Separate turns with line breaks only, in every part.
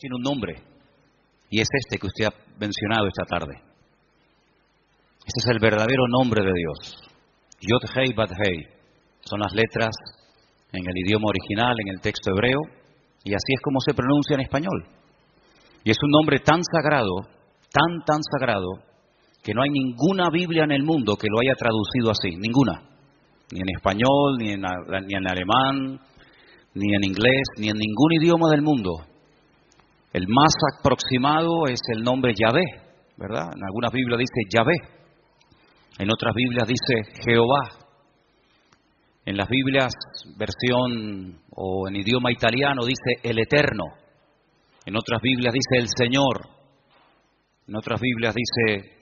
tiene un nombre, y es este que usted ha mencionado esta tarde. Este es el verdadero nombre de Dios. Yod-Hei Vav-Hei son las letras en el idioma original, en el texto hebreo, y así es como se pronuncia en español. Y es un nombre tan sagrado, tan sagrado, que no hay ninguna Biblia en el mundo que lo haya traducido así, ninguna. Ni en español, ni en alemán, ni en inglés, ni en ningún idioma del mundo. El más aproximado es el nombre Yahvé, ¿verdad? En algunas Biblias dice Yahvé, en otras Biblias dice Jehová. En las Biblias, versión o en idioma italiano, dice el Eterno. En otras Biblias dice el Señor. En otras Biblias dice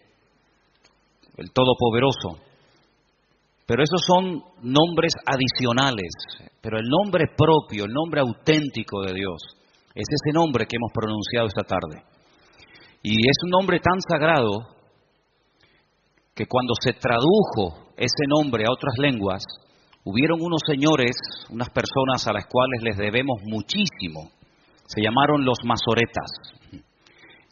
el Todopoderoso. Pero esos son nombres adicionales. Pero el nombre propio, el nombre auténtico de Dios, es ese nombre que hemos pronunciado esta tarde. Y es un nombre tan sagrado que cuando se tradujo ese nombre a otras lenguas, hubieron unos señores, unas personas a las cuales les debemos muchísimo. Se llamaron los masoretas.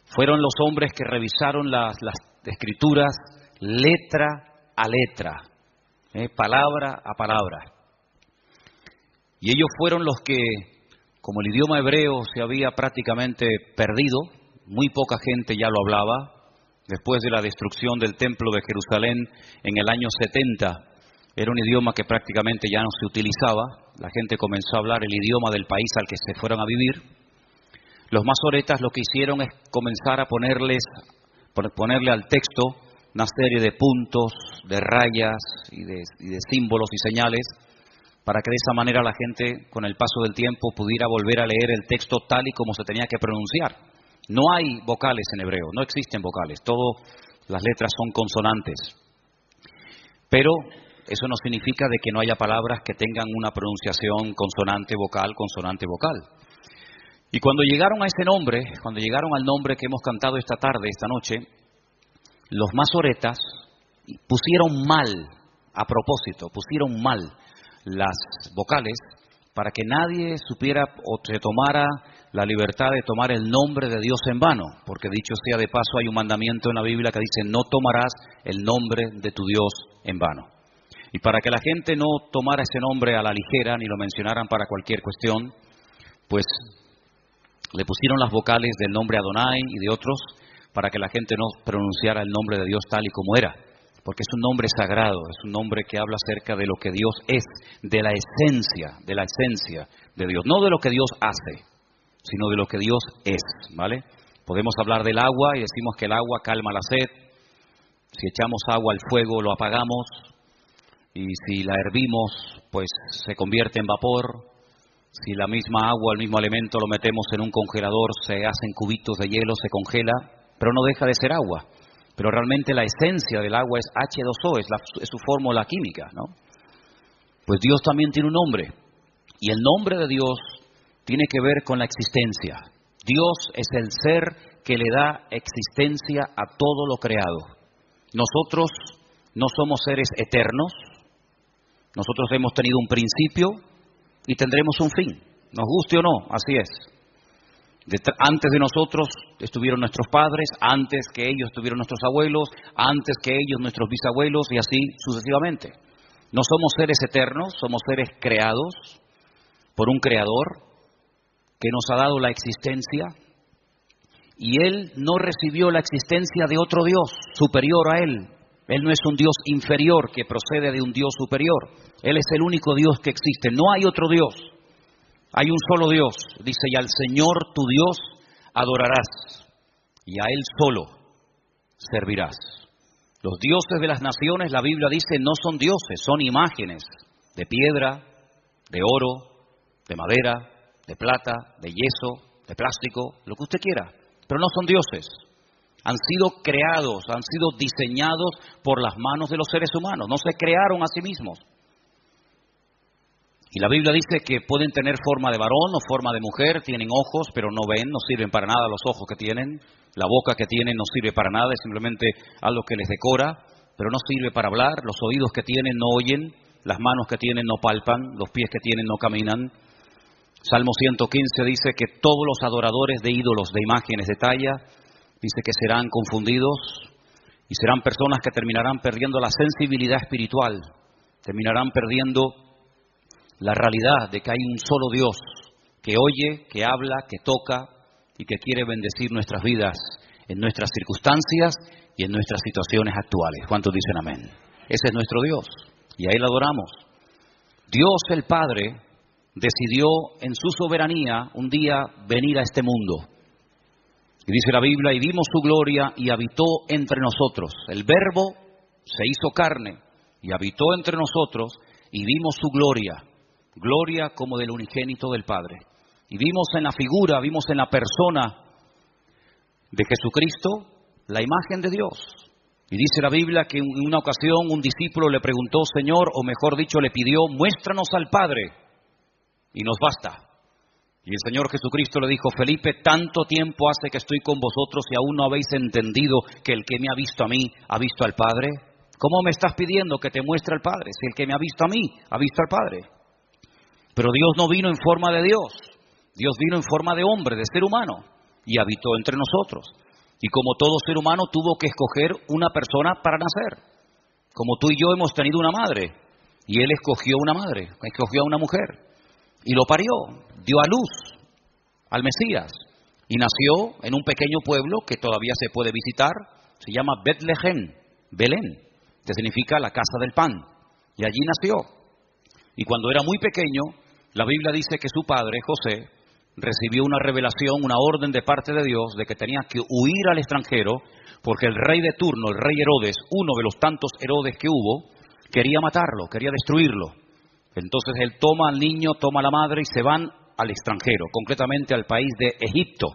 Fueron los hombres que revisaron las escrituras letra a letra, palabra a palabra. Y ellos fueron los que, como el idioma hebreo se había prácticamente perdido, muy poca gente ya lo hablaba, después de la destrucción del templo de Jerusalén en el año 70, era un idioma que prácticamente ya no se utilizaba, la gente comenzó a hablar el idioma del país al que se fueron a vivir. Los masoretas lo que hicieron es comenzar a ponerle al texto una serie de puntos, de rayas y de símbolos y señales, para que de esa manera la gente, con el paso del tiempo, pudiera volver a leer el texto tal y como se tenía que pronunciar. No hay vocales en hebreo, no existen vocales, todas las letras son consonantes. Pero eso no significa de que no haya palabras que tengan una pronunciación consonante-vocal, consonante-vocal. Y cuando llegaron a ese nombre, cuando llegaron al nombre que hemos cantado esta tarde, esta noche, los masoretas pusieron mal, a propósito, pusieron mal las vocales para que nadie supiera o se tomara la libertad de tomar el nombre de Dios en vano, porque dicho sea de paso, hay un mandamiento en la Biblia que dice: no tomarás el nombre de tu Dios en vano. Y para que la gente no tomara ese nombre a la ligera, ni lo mencionaran para cualquier cuestión, pues le pusieron las vocales del nombre Adonai y de otros, para que la gente no pronunciara el nombre de Dios tal y como era, porque es un nombre sagrado, es un nombre que habla acerca de lo que Dios es, de la esencia de Dios, no de lo que Dios hace, sino de lo que Dios es, ¿vale? Podemos hablar del agua y decimos que el agua calma la sed, si echamos agua al fuego lo apagamos, y si la hervimos, pues se convierte en vapor. Si la misma agua, el mismo elemento lo metemos en un congelador, se hacen cubitos de hielo, se congela, pero no deja de ser agua. Pero realmente la esencia del agua es H2O, es su fórmula química, ¿no? Pues Dios también tiene un nombre, y el nombre de Dios tiene que ver con la existencia. Dios es el ser que le da existencia a todo lo creado. Nosotros no somos seres eternos, nosotros hemos tenido un principio y tendremos un fin, nos guste o no, así es. Antes de nosotros estuvieron nuestros padres, antes que ellos estuvieron nuestros abuelos, antes que ellos nuestros bisabuelos y así sucesivamente. No somos seres eternos, somos seres creados por un creador que nos ha dado la existencia, y Él no recibió la existencia de otro Dios superior a Él. Él no es un Dios inferior que procede de un Dios superior. Él es el único Dios que existe. No hay otro Dios. Hay un solo Dios. Dice: y al Señor tu Dios adorarás, y a Él solo servirás. Los dioses de las naciones, la Biblia dice, no son dioses, son imágenes de piedra, de oro, de madera, de plata, de yeso, de plástico, lo que usted quiera. Pero no son dioses. Han sido creados, han sido diseñados por las manos de los seres humanos, no se crearon a sí mismos. Y la Biblia dice que pueden tener forma de varón o forma de mujer, tienen ojos, pero no ven, no sirven para nada los ojos que tienen, la boca que tienen no sirve para nada, es simplemente algo que les decora, pero no sirve para hablar, los oídos que tienen no oyen, las manos que tienen no palpan, los pies que tienen no caminan. Salmo 115 dice que todos los adoradores de ídolos, de imágenes de talla, dice que serán confundidos y serán personas que terminarán perdiendo la sensibilidad espiritual, terminarán perdiendo la realidad de que hay un solo Dios que oye, que habla, que toca y que quiere bendecir nuestras vidas en nuestras circunstancias y en nuestras situaciones actuales. ¿Cuántos dicen amén? Ese es nuestro Dios y a Él adoramos. Dios el Padre decidió en su soberanía un día venir a este mundo. Y dice la Biblia, y vimos su gloria y habitó entre nosotros. El Verbo se hizo carne y habitó entre nosotros y vimos su gloria. Gloria como del unigénito del Padre. Y vimos en la figura, vimos en la persona de Jesucristo la imagen de Dios. Y dice la Biblia que en una ocasión un discípulo le preguntó, Señor, o mejor dicho, le pidió, muéstranos al Padre y nos basta. Y el Señor Jesucristo le dijo, Felipe, tanto tiempo hace que estoy con vosotros y aún no habéis entendido que el que me ha visto a mí, ha visto al Padre. ¿Cómo me estás pidiendo que te muestre al Padre? Si el que me ha visto a mí, ha visto al Padre. Pero Dios no vino en forma de Dios. Dios vino en forma de hombre, de ser humano, y habitó entre nosotros. Y como todo ser humano tuvo que escoger una persona para nacer. Como tú y yo hemos tenido una madre, y Él escogió una madre, escogió a una mujer. Y lo parió, dio a luz al Mesías. Y nació en un pequeño pueblo que todavía se puede visitar, se llama Betlehem, Belén, que significa la casa del pan. Y allí nació. Y cuando era muy pequeño, la Biblia dice que su padre, José, recibió una revelación, una orden de parte de Dios de que tenía que huir al extranjero, porque el rey de turno, el rey Herodes, uno de los tantos Herodes que hubo, quería matarlo, quería destruirlo. Entonces él toma al niño, toma a la madre y se van al extranjero, concretamente al país de Egipto,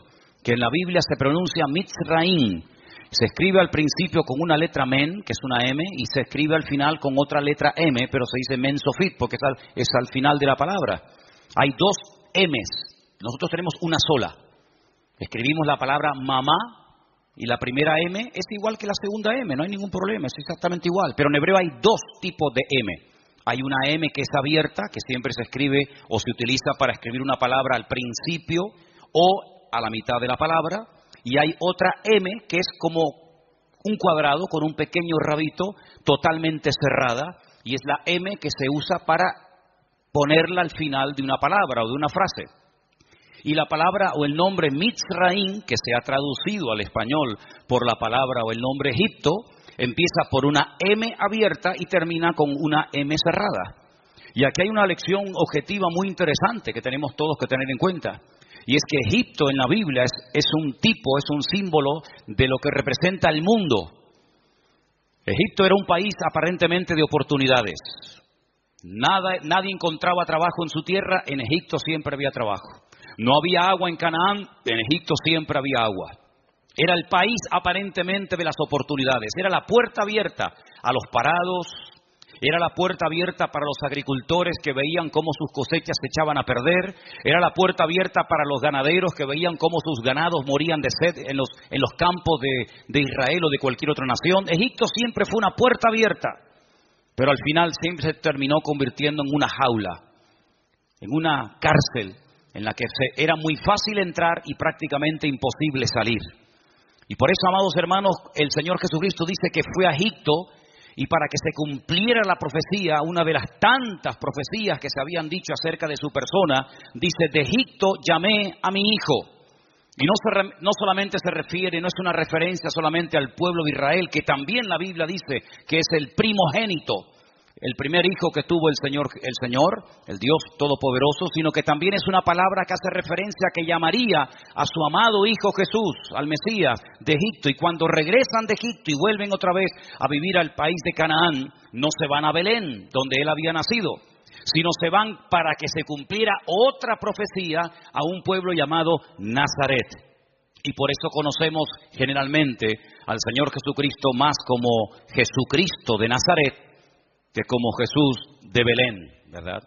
que en la Biblia se pronuncia Mitzraim. Se escribe al principio con una letra men, que es una M, y se escribe al final con otra letra M, pero se dice men sofit, porque es al final de la palabra. Hay dos M's, nosotros tenemos una sola. Escribimos la palabra mamá, y la primera M es igual que la segunda M, no hay ningún problema, es exactamente igual. Pero en hebreo hay dos tipos de M. Hay una M que es abierta, que siempre se escribe o se utiliza para escribir una palabra al principio o a la mitad de la palabra. Y hay otra M que es como un cuadrado con un pequeño rabito totalmente cerrada. Y es la M que se usa para ponerla al final de una palabra o de una frase. Y la palabra o el nombre Mitzraim, que se ha traducido al español por la palabra o el nombre Egipto, empieza por una M abierta y termina con una M cerrada. Y aquí hay una lección objetiva muy interesante que tenemos todos que tener en cuenta. Y es que Egipto en la Biblia es un tipo, es un símbolo de lo que representa el mundo. Egipto era un país aparentemente de oportunidades. Nadie encontraba trabajo en su tierra, en Egipto siempre había trabajo. No había agua en Canaán, en Egipto siempre había agua. Era el país aparentemente de las oportunidades, era la puerta abierta a los parados, era la puerta abierta para los agricultores que veían cómo sus cosechas se echaban a perder, era la puerta abierta para los ganaderos que veían cómo sus ganados morían de sed en los campos de Israel o de cualquier otra nación. Egipto siempre fue una puerta abierta, pero al final siempre se terminó convirtiendo en una jaula, en una cárcel en la que era muy fácil entrar y prácticamente imposible salir. Y por eso, amados hermanos, el Señor Jesucristo dice que fue a Egipto y para que se cumpliera la profecía, una de las tantas profecías que se habían dicho acerca de su persona, dice, de Egipto llamé a mi hijo. Y no solamente se refiere, no es una referencia solamente al pueblo de Israel, que también la Biblia dice que es el primogénito, el primer hijo que tuvo el Señor, el Dios Todopoderoso, sino que también es una palabra que hace referencia a que llamaría a su amado Hijo Jesús, al Mesías de Egipto. Y cuando regresan de Egipto y vuelven otra vez a vivir al país de Canaán, no se van a Belén, donde él había nacido, sino se van para que se cumpliera otra profecía a un pueblo llamado Nazaret. Y por eso conocemos generalmente al Señor Jesucristo más como Jesucristo de Nazaret, que como Jesús de Belén, ¿verdad?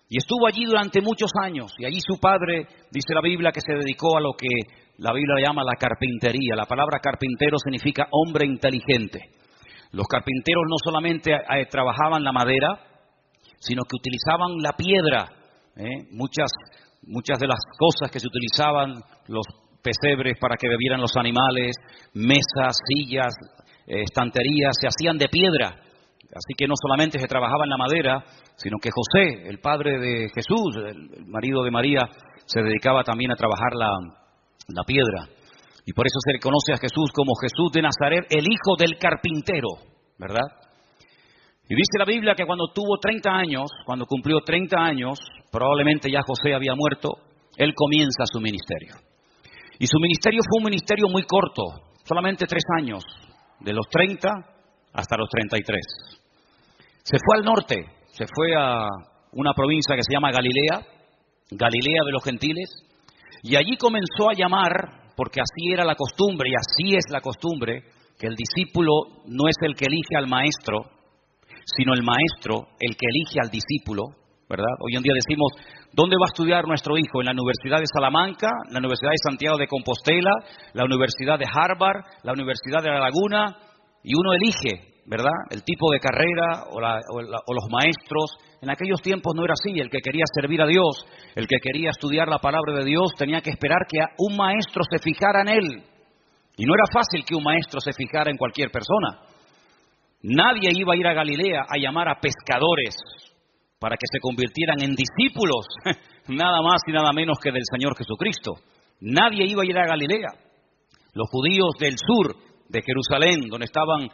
Y estuvo allí durante muchos años, y allí su padre, dice la Biblia, que se dedicó a lo que la Biblia llama la carpintería. La palabra carpintero significa hombre inteligente. Los carpinteros no solamente trabajaban la madera, sino que utilizaban la piedra. Muchas muchas de las cosas que se utilizaban, los pesebres para que bebieran los animales, mesas, sillas, estanterías, se hacían de piedra. Así que no solamente se trabajaba en la madera, sino que José, el padre de Jesús, el marido de María, se dedicaba también a trabajar la piedra. Y por eso se le conoce a Jesús como Jesús de Nazaret, el hijo del carpintero, ¿verdad? Y dice la Biblia que cuando tuvo 30 años, cuando cumplió 30 años, probablemente ya José había muerto, él comienza su ministerio. Y su ministerio fue un ministerio muy corto, solamente 3 años, de los 30 hasta los 33. Se fue al norte, se fue a una provincia que se llama Galilea, Galilea de los gentiles, y allí comenzó a llamar, porque así era la costumbre y así es la costumbre, que el discípulo no es el que elige al maestro, sino el maestro el que elige al discípulo, ¿verdad? Hoy en día decimos, ¿dónde va a estudiar nuestro hijo? ¿En la Universidad de Salamanca, la Universidad de Santiago de Compostela, la Universidad de Harvard, la Universidad de La Laguna? Y uno elige, ¿verdad?, el tipo de carrera o los maestros. En aquellos tiempos no era así. El que quería servir a Dios, el que quería estudiar la palabra de Dios, tenía que esperar que un maestro se fijara en él. Y no era fácil que un maestro se fijara en cualquier persona. Nadie iba a ir a Galilea a llamar a pescadores para que se convirtieran en discípulos, nada más y nada menos que del Señor Jesucristo. Nadie iba a ir a Galilea. Los judíos del sur de Jerusalén, donde estaban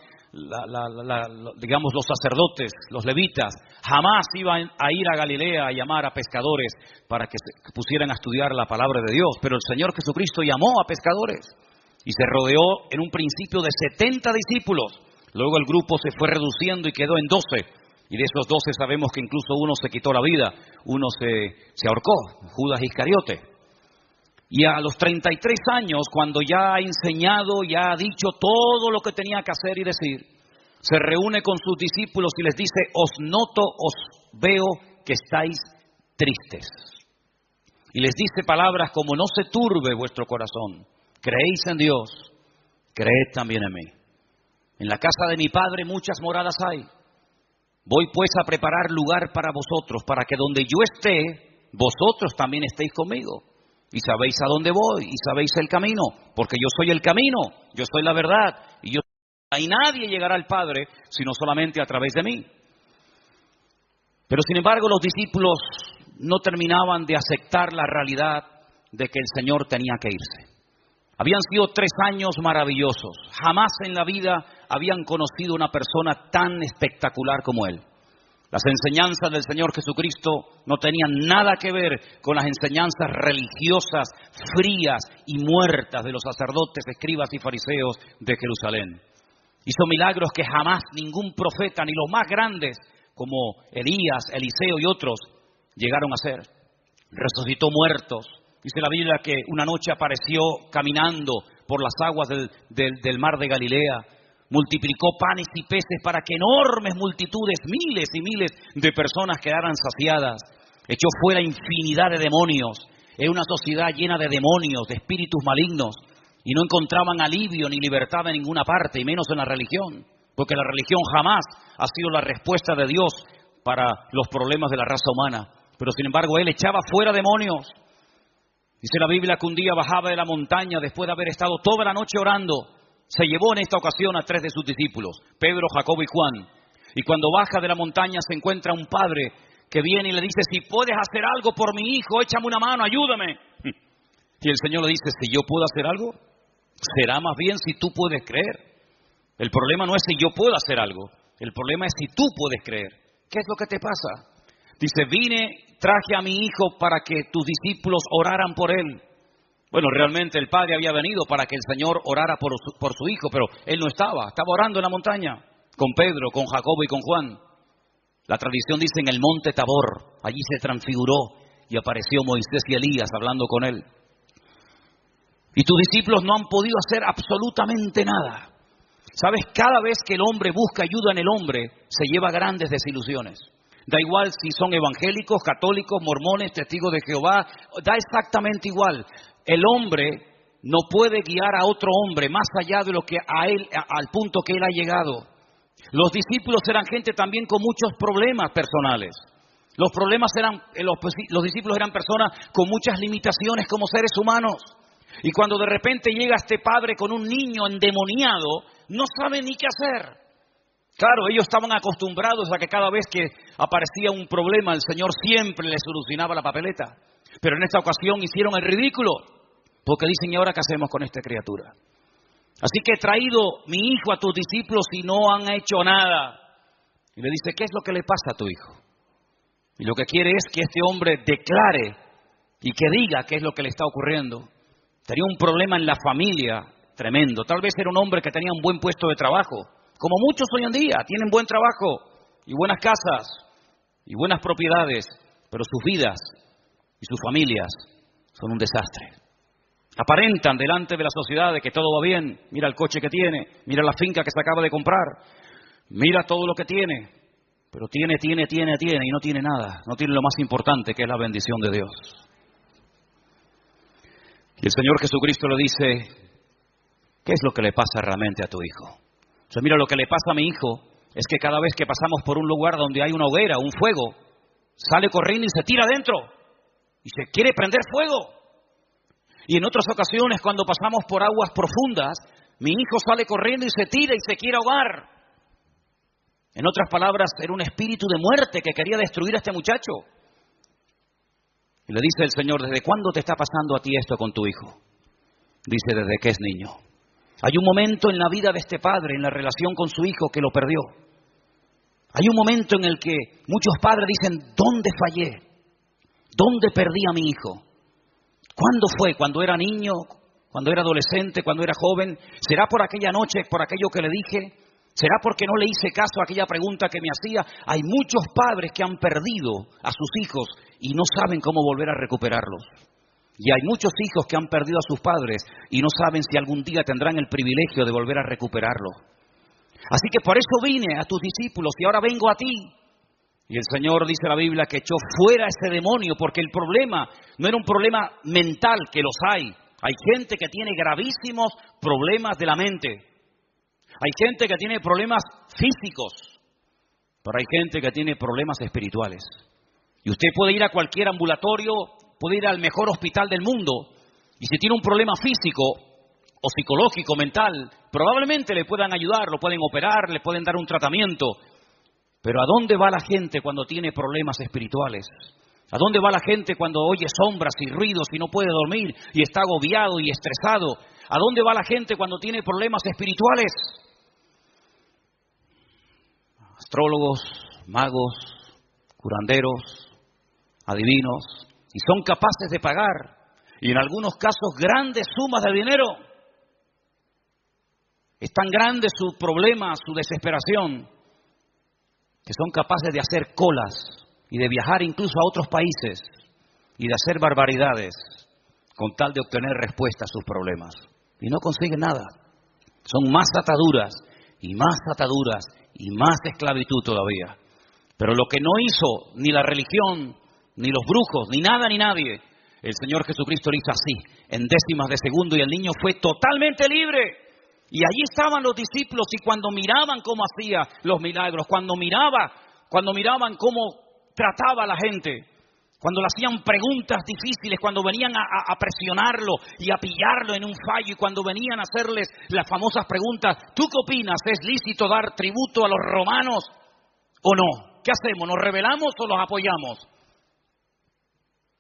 digamos los sacerdotes, los levitas, jamás iban a ir a Galilea a llamar a pescadores para que se pusieran a estudiar la palabra de Dios. Pero el Señor Jesucristo llamó a pescadores y se rodeó en un principio de 70 discípulos. Luego el grupo se fue reduciendo y quedó en 12. Y de esos 12 sabemos que incluso uno se quitó la vida, uno se ahorcó, Judas Iscariote. Y a los 33 años, cuando ya ha enseñado, ya ha dicho todo lo que tenía que hacer y decir, se reúne con sus discípulos y les dice, os noto, os veo que estáis tristes. Y les dice palabras como, no se turbe vuestro corazón, creéis en Dios, creed también en mí. En la casa de mi Padre muchas moradas hay. Voy pues a preparar lugar para vosotros, para que donde yo esté, vosotros también estéis conmigo. Y sabéis a dónde voy, y sabéis el camino, porque yo soy el camino, yo soy la verdad, y nadie llegará al Padre, sino solamente a través de mí. Pero sin embargo los discípulos no terminaban de aceptar la realidad de que el Señor tenía que irse. Habían sido 3 años maravillosos. Jamás en la vida habían conocido una persona tan espectacular como Él. Las enseñanzas del Señor Jesucristo no tenían nada que ver con las enseñanzas religiosas, frías y muertas de los sacerdotes, escribas y fariseos de Jerusalén. Hizo milagros que jamás ningún profeta, ni los más grandes, como Elías, Eliseo y otros, llegaron a hacer. Resucitó muertos. Dice la Biblia que una noche apareció caminando por las aguas del mar de Galilea. Multiplicó panes y peces para que enormes multitudes, miles y miles de personas quedaran saciadas. Echó fuera infinidad de demonios. Era una sociedad llena de demonios, de espíritus malignos. Y no encontraban alivio ni libertad en ninguna parte, y menos en la religión. Porque la religión jamás ha sido la respuesta de Dios para los problemas de la raza humana. Pero sin embargo, Él echaba fuera demonios. Dice la Biblia que un día bajaba de la montaña después de haber estado toda la noche orando. Se llevó en esta ocasión a 3 de sus discípulos, Pedro, Jacobo y Juan. Y cuando baja de la montaña se encuentra un padre que viene y le dice, si puedes hacer algo por mi hijo, échame una mano, ayúdame. Y el Señor le dice, si yo puedo hacer algo, será más bien si tú puedes creer. El problema no es si yo puedo hacer algo, el problema es si tú puedes creer. ¿Qué es lo que te pasa? Dice, traje a mi hijo para que tus discípulos oraran por él. Bueno, realmente el padre había venido para que el Señor orara por su hijo, pero él no estaba orando en la montaña, con Pedro, con Jacobo y con Juan. La tradición dice en el monte Tabor, allí se transfiguró y apareció Moisés y Elías hablando con él. Y tus discípulos no han podido hacer absolutamente nada. ¿Sabes? Cada vez que el hombre busca ayuda en el hombre, se lleva grandes desilusiones. Da igual si son evangélicos, católicos, mormones, testigos de Jehová, da exactamente igual. El hombre no puede guiar a otro hombre más allá de lo que al punto que él ha llegado. Los discípulos eran gente también con muchos problemas personales. Los problemas eran, los discípulos eran personas con muchas limitaciones como seres humanos. Y cuando de repente llega este padre con un niño endemoniado, no sabe ni qué hacer. Claro, ellos estaban acostumbrados a que cada vez que aparecía un problema, el Señor siempre les solucionaba la papeleta. Pero en esta ocasión hicieron el ridículo, porque dicen, ¿y ahora qué hacemos con esta criatura? Así que he traído mi hijo a tus discípulos y no han hecho nada. Y le dice, ¿qué es lo que le pasa a tu hijo? Y lo que quiere es que este hombre declare y que diga qué es lo que le está ocurriendo. Tenía un problema en la familia tremendo. Tal vez era un hombre que tenía un buen puesto de trabajo, como muchos hoy en día, tienen buen trabajo y buenas casas y buenas propiedades, pero sus vidas y sus familias son un desastre. Aparentan delante de la sociedad de que todo va bien. Mira el coche que tiene, mira la finca que se acaba de comprar, mira todo lo que tiene, pero tiene y no tiene nada. No tiene lo más importante, que es la bendición de Dios. Y el Señor Jesucristo le dice, ¿qué es lo que le pasa realmente a tu hijo? O sea, mira, lo que le pasa a mi hijo es que cada vez que pasamos por un lugar donde hay una hoguera, un fuego, sale corriendo y se tira adentro y se quiere prender fuego. Y en otras ocasiones, cuando pasamos por aguas profundas, mi hijo sale corriendo y se tira y se quiere ahogar. En otras palabras, era un espíritu de muerte que quería destruir a este muchacho. Y le dice el Señor, ¿desde cuándo te está pasando a ti esto con tu hijo? Dice, desde que es niño. Hay un momento en la vida de este padre, en la relación con su hijo, que lo perdió. Hay un momento en el que muchos padres dicen, ¿dónde fallé? ¿Dónde perdí a mi hijo? ¿Cuándo fue? ¿Cuando era niño? ¿Cuando era adolescente? ¿Cuando era joven? ¿Será por aquella noche, por aquello que le dije? ¿Será porque no le hice caso a aquella pregunta que me hacía? Hay muchos padres que han perdido a sus hijos y no saben cómo volver a recuperarlos. Y hay muchos hijos que han perdido a sus padres y no saben si algún día tendrán el privilegio de volver a recuperarlos. Así que por eso vine a tus discípulos y ahora vengo a ti. Y el Señor, dice la Biblia, que echó fuera ese demonio, porque el problema no era un problema mental, que los hay. Hay gente que tiene gravísimos problemas de la mente. Hay gente que tiene problemas físicos, pero hay gente que tiene problemas espirituales. Y usted puede ir a cualquier ambulatorio, puede ir al mejor hospital del mundo, y si tiene un problema físico o psicológico, mental, probablemente le puedan ayudar, lo pueden operar, le pueden dar un tratamiento. Pero ¿a dónde va la gente cuando tiene problemas espirituales? ¿A dónde va la gente cuando oye sombras y ruidos y no puede dormir y está agobiado y estresado? ¿A dónde va la gente cuando tiene problemas espirituales? Astrólogos, magos, curanderos, adivinos, y son capaces de pagar, y en algunos casos grandes sumas de dinero. Es tan grande su problema, su desesperación, que son capaces de hacer colas y de viajar incluso a otros países y de hacer barbaridades con tal de obtener respuesta a sus problemas. Y no consiguen nada. Son más ataduras y más ataduras y más esclavitud todavía. Pero lo que no hizo ni la religión, ni los brujos, ni nada ni nadie, el Señor Jesucristo lo hizo así, en décimas de segundo, y el niño fue totalmente libre. Y allí estaban los discípulos, y cuando miraban cómo hacía los milagros, cuando miraban cómo trataba a la gente, cuando le hacían preguntas difíciles, cuando venían a presionarlo y a pillarlo en un fallo, y cuando venían a hacerles las famosas preguntas, ¿tú qué opinas? ¿Es lícito dar tributo a los romanos o no? ¿Qué hacemos? ¿Nos rebelamos o los apoyamos?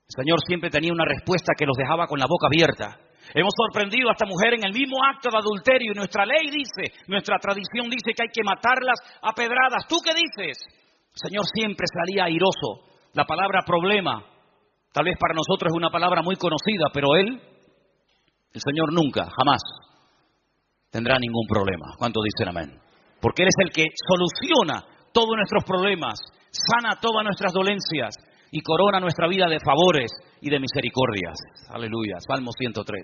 El Señor siempre tenía una respuesta que los dejaba con la boca abierta. Hemos sorprendido a esta mujer en el mismo acto de adulterio, y nuestra ley dice, nuestra tradición dice que hay que matarlas a pedradas. ¿Tú qué dices? El Señor siempre salía airoso. La palabra problema, tal vez para nosotros es una palabra muy conocida, pero el Señor nunca, jamás tendrá ningún problema. ¿Cuántos dicen amén? Porque Él es el que soluciona todos nuestros problemas, sana todas nuestras dolencias y corona nuestra vida de favores y de misericordias. Aleluya, Salmo 103.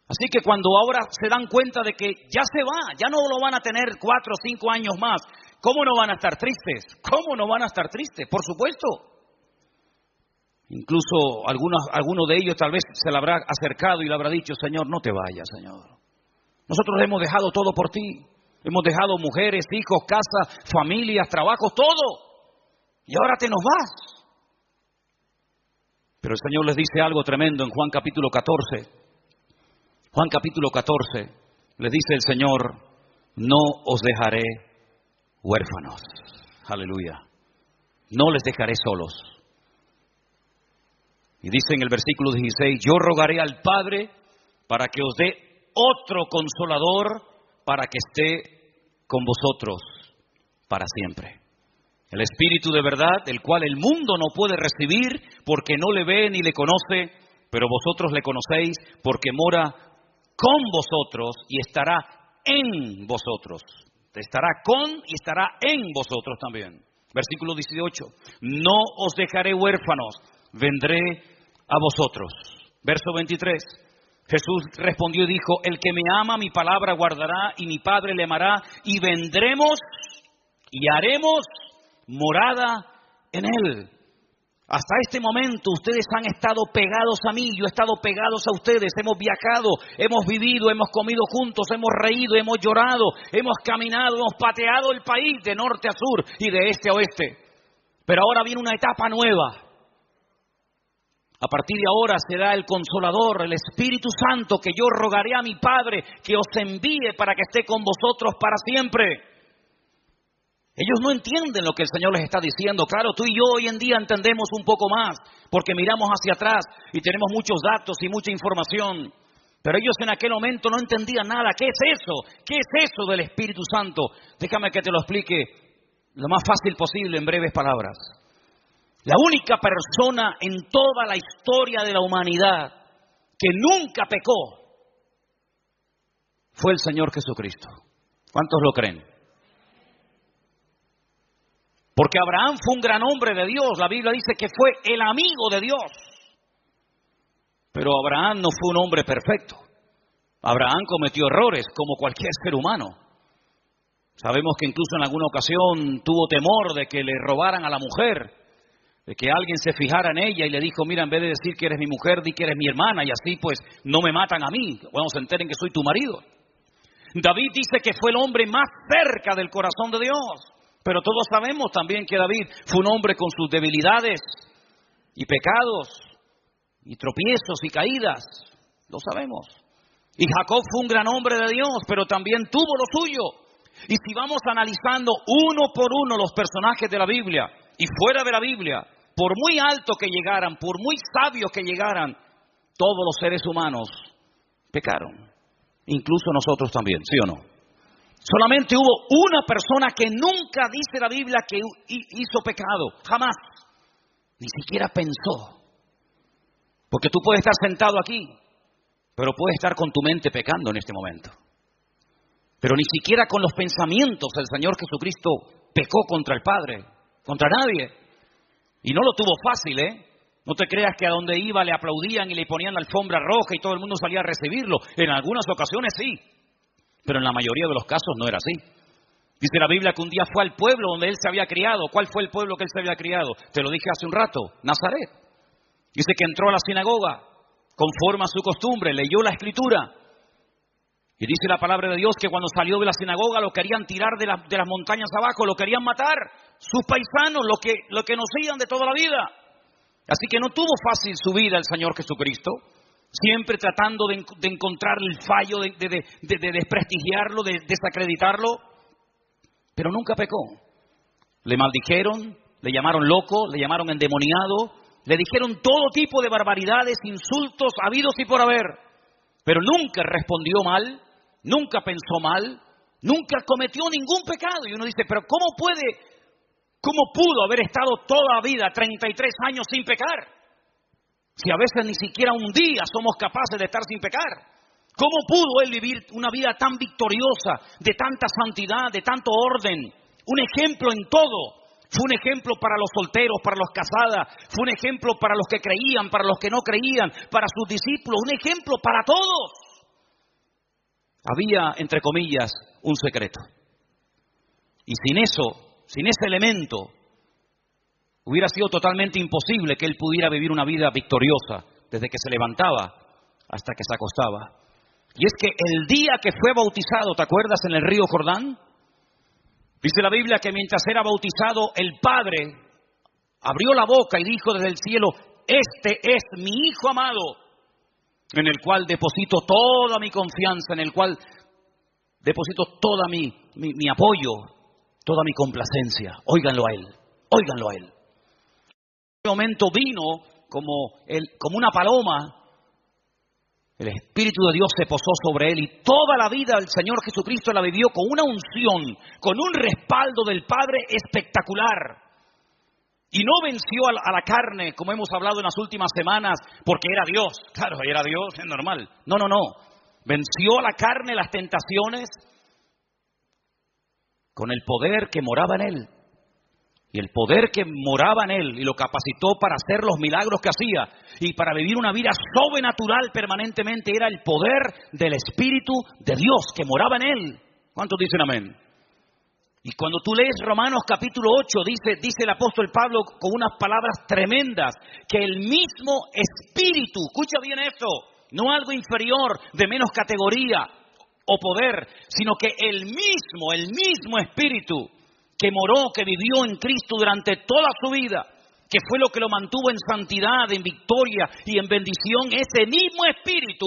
Así que cuando ahora se dan cuenta de que ya se va, ya no lo van a tener 4 o 5 años más, ¿cómo no van a estar tristes? ¿Cómo no van a estar tristes? Por supuesto. Incluso alguno de ellos tal vez se le habrá acercado y le habrá dicho, Señor, no te vayas, Señor. Nosotros hemos dejado todo por ti. Hemos dejado mujeres, hijos, casa, familias, trabajos, todo. y ahora te nos vas. Pero el Señor les dice algo tremendo en Juan capítulo 14. Juan capítulo 14, les dice el Señor, no os dejaré huérfanos. Aleluya. No les dejaré solos. Y dice en el versículo 16, yo rogaré al Padre para que os dé otro consolador para que esté con vosotros para siempre. El Espíritu de verdad, el cual el mundo no puede recibir porque no le ve ni le conoce, pero vosotros le conocéis porque mora con vosotros y estará en vosotros. Estará con y estará en vosotros también. Versículo 18. No os dejaré huérfanos, vendré a vosotros. Verso 23. Jesús respondió y dijo, el que me ama, mi palabra guardará y mi Padre le amará y vendremos y haremos morada en él. Hasta este momento ustedes han estado pegados a mí, yo he estado pegados a ustedes, hemos viajado, hemos vivido, hemos comido juntos, hemos reído, hemos llorado, hemos caminado, hemos pateado el país de norte a sur y de este a oeste. Pero ahora viene una etapa nueva. A partir de ahora será el Consolador, el Espíritu Santo, que yo rogaré a mi Padre que os envíe para que esté con vosotros para siempre. Ellos no entienden lo que el Señor les está diciendo. Claro, tú y yo hoy en día entendemos un poco más, porque miramos hacia atrás y tenemos muchos datos y mucha información. Pero ellos en aquel momento no entendían nada. ¿Qué es eso? ¿Qué es eso del Espíritu Santo? Déjame que te lo explique lo más fácil posible en breves palabras. La única persona en toda la historia de la humanidad que nunca pecó fue el Señor Jesucristo. ¿Cuántos lo creen? Porque Abraham fue un gran hombre de Dios. La Biblia dice que fue el amigo de Dios. Pero Abraham no fue un hombre perfecto. Abraham cometió errores como cualquier ser humano. Sabemos que incluso en alguna ocasión tuvo temor de que le robaran a la mujer, de que alguien se fijara en ella y le dijo, mira, en vez de decir que eres mi mujer, di que eres mi hermana y así pues no me matan a mí, cuando se enteren que soy tu marido. David dice que fue el hombre más cerca del corazón de Dios. Pero todos sabemos también que David fue un hombre con sus debilidades y pecados y tropiezos y caídas. Lo sabemos. Y Jacob fue un gran hombre de Dios, pero también tuvo lo suyo. Y si vamos analizando uno por uno los personajes de la Biblia y fuera de la Biblia, por muy alto que llegaran, por muy sabios que llegaran, todos los seres humanos pecaron. Incluso nosotros también, ¿sí o no? Solamente hubo una persona que nunca dice la Biblia que hizo pecado, jamás, ni siquiera pensó. Porque tú puedes estar sentado aquí, pero puedes estar con tu mente pecando en este momento. Pero ni siquiera con los pensamientos el Señor Jesucristo pecó contra el Padre, contra nadie. Y no lo tuvo fácil, ¿eh? No te creas que a donde iba le aplaudían y le ponían la alfombra roja y todo el mundo salía a recibirlo. En algunas ocasiones sí. Pero en la mayoría de los casos no era así. Dice la Biblia que un día fue al pueblo donde él se había criado. ¿Cuál fue el pueblo que él se había criado? Te lo dije hace un rato, Nazaret. Dice que entró a la sinagoga, conforme a su costumbre, leyó la Escritura. Y dice la palabra de Dios que cuando salió de la sinagoga lo querían tirar de las montañas abajo, lo querían matar. Sus paisanos, lo que conocían de toda la vida. Así que no tuvo fácil su vida el Señor Jesucristo. Siempre tratando de encontrar el fallo, de desprestigiarlo, de desacreditarlo. Pero nunca pecó. Le maldijeron, le llamaron loco, le llamaron endemoniado, le dijeron todo tipo de barbaridades, insultos habidos y por haber. Pero nunca respondió mal, nunca pensó mal, nunca cometió ningún pecado. Y uno dice, pero ¿cómo pudo haber estado toda la vida, 33 años sin pecar? Si a veces ni siquiera un día somos capaces de estar sin pecar. ¿Cómo pudo él vivir una vida tan victoriosa, de tanta santidad, de tanto orden? Un ejemplo en todo. Fue un ejemplo para los solteros, para los casados. Fue un ejemplo para los que creían, para los que no creían, para sus discípulos. Un ejemplo para todos. Había, entre comillas, un secreto. Y sin ese elemento, hubiera sido totalmente imposible que él pudiera vivir una vida victoriosa desde que se levantaba hasta que se acostaba. Y es que el día que fue bautizado, ¿te acuerdas? En el río Jordán. Dice la Biblia que mientras era bautizado, el Padre abrió la boca y dijo desde el cielo: este es mi Hijo amado, en el cual deposito toda mi confianza, en el cual deposito toda mi apoyo, toda mi complacencia. Óiganlo a Él, óiganlo a Él. En ese momento vino como una paloma. El Espíritu de Dios se posó sobre Él y toda la vida el Señor Jesucristo la vivió con una unción, con un respaldo del Padre espectacular. Y no venció a la carne, como hemos hablado en las últimas semanas, porque era Dios. Claro, era Dios, es normal. No. Venció a la carne las tentaciones con el poder que moraba en Él. Y el poder que moraba en Él y lo capacitó para hacer los milagros que hacía y para vivir una vida sobrenatural permanentemente era el poder del Espíritu de Dios que moraba en Él. ¿Cuántos dicen amén? Y cuando tú lees Romanos capítulo 8, dice el apóstol Pablo con unas palabras tremendas, que el mismo Espíritu, escucha bien esto, no algo inferior, de menos categoría o poder, sino que el mismo Espíritu que moró, que vivió en Cristo durante toda su vida, que fue lo que lo mantuvo en santidad, en victoria y en bendición, ese mismo Espíritu